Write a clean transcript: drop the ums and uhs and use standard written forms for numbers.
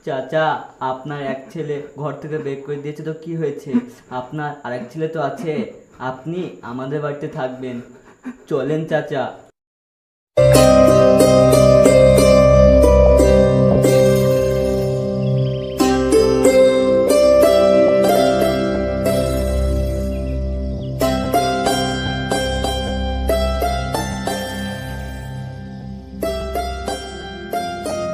চাচা, আপনার এক ছেলে ঘর থেকে বের করে দিয়েছে তো কি হয়েছে? আপনার আরেক ছেলে তো আছে, আপনি আমাদের বাড়িতে থাকবেন। চলেন চাচা।